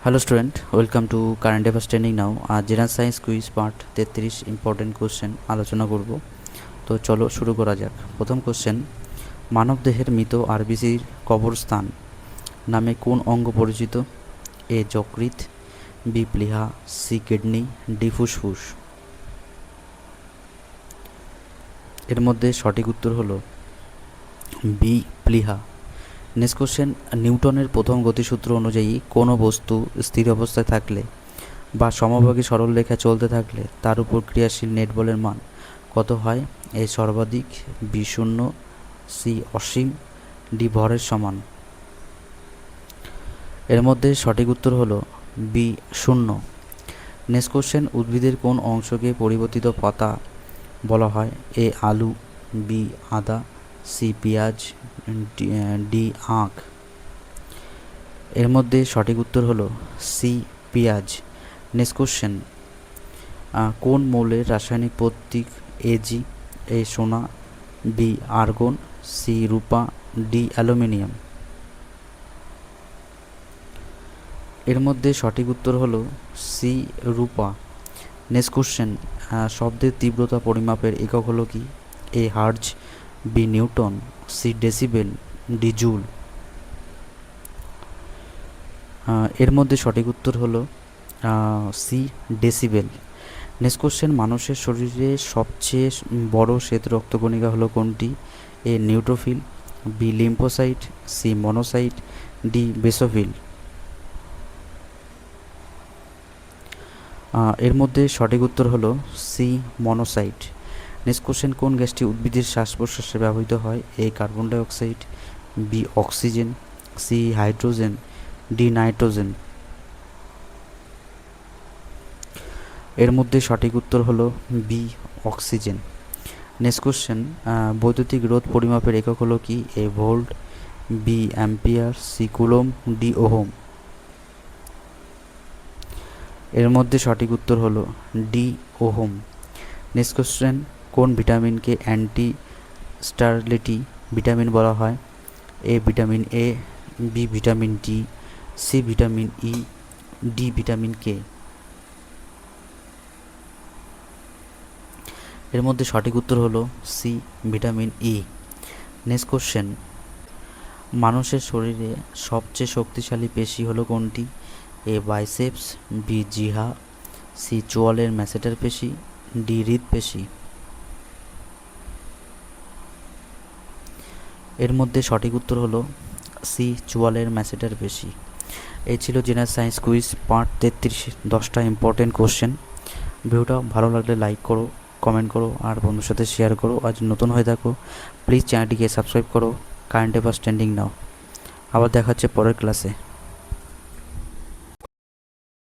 Hello student welcome to current affairs training now. আর general science quiz part 33 important question আলোচনা করব। তো চলো শুরু করা যাক। প্রথম কোশ্চেন, মানবদেহের মৃত আরবিসির কবরস্থান নামে কোন অঙ্গ পরিচিত? এ যকৃৎ, বি প্লীহা, সি কিডনি, ডি ফুসফুস। এর মধ্যে সঠিক উত্তর হলো বি প্লীহা। নেক্সট কোশ্চেন, নিউটনের প্রথম গতিসূত্র অনুযায়ী কোনো বস্তু স্থির অবস্থায় থাকলে বা সমভাগী সরলরেখায় চলতে থাকলে তার উপর ক্রিয়াশীল নেট বলের মান কত হয়? এ সর্বাধিক, বি শূন্য, সি অসীম, ডি ভরের সমান। এর মধ্যে সঠিক উত্তর হলো বি শূন্য। নেক্সট কোশ্চেন, উদ্ভিদের কোন অংশকে পরিবর্তিত পাতা বলা হয়? এ আলু, বি আদা, সি পেঁয়াজ, ডি আখ। এর মধ্যে সঠিক উত্তর হলো সি পেঁয়াজ। নেক্সট কোশ্চেন, কোন মৌলের রাসায়নিক প্রতীক এজি? এ সোনা, বি আর্গন, সি রূপা, ডি অ্যালুমিনিয়াম। এর মধ্যে সঠিক উত্তর হলো সি রূপা। নেক্সট কোশ্চেন, শব্দের তীব্রতা পরিমাপের একক হলো কি? A hertz, B newton, C decibel, D joule. এর মধ্যে সঠিক উত্তর হলো সি ডেসিবেল। নেক্সট কোশ্চেন, মানুষের শরীরে সবচেয়ে বড় শ্বেত রক্তকণিকা হলো কোনটি? A neutrophil, B lymphocyte, C monocyte, D basophil. এর মধ্যে সঠিক উত্তর হলো সি মনোসাইট। নেক্সট কোশ্চেন, কোন গ্যাসটি উদ্ভিদের শ্বাস প্রশ্বাসে ব্যবহৃত হয়? A carbon dioxide, B oxygen, C hydrogen, D nitrogen. এর মধ্যে সঠিক উত্তর হলো বি অক্সিজেন। নেক্সট কোশ্চেন, বৈদ্যুতিক রোধ পরিমাপের একক হলো কি? A volt, B ampere, C coulomb, D ohm. এর মধ্যে সঠিক উত্তর হলো ডি ওহম। নেক্সট কোশ্চেন, কোন ভিটামিনকে অ্যান্টি স্টারলিটি ভিটামিন বলা হয়? A vitamin A, B vitamin D, C vitamin E, D vitamin K. এর মধ্যে সঠিক উত্তর হলো C vitamin E. Next question, মানুষের শরীরে সবচেয়ে শক্তিশালী পেশি হলো কোনটি? এ বাইসেপস, বি জিহা, সি চোয়ালের ম্যাসেটার পেশি, ডি হৃদপেশি। এর মধ্যে সঠিক উত্তর হলো সি চোয়ালের ম্যাসেটার পেশি। এই ছিল জেনারেল সায়েন্স কুইজ পার্ট 33, 10টা ইম্পর্টেন্ট কোশ্চেন। ভিডিওটা ভালো লাগলে লাইক করো, কমেন্ট করো আর বন্ধুর সাথে শেয়ার করো। আজ নতুন হয়ে থাকো প্লিজ চ্যানেলটিকে সাবস্ক্রাইব করো। কারেন্ট অ্যাফেয়ার্স ট্রেন্ডিং নাও। আবার দেখা হচ্ছে পরের ক্লাসে।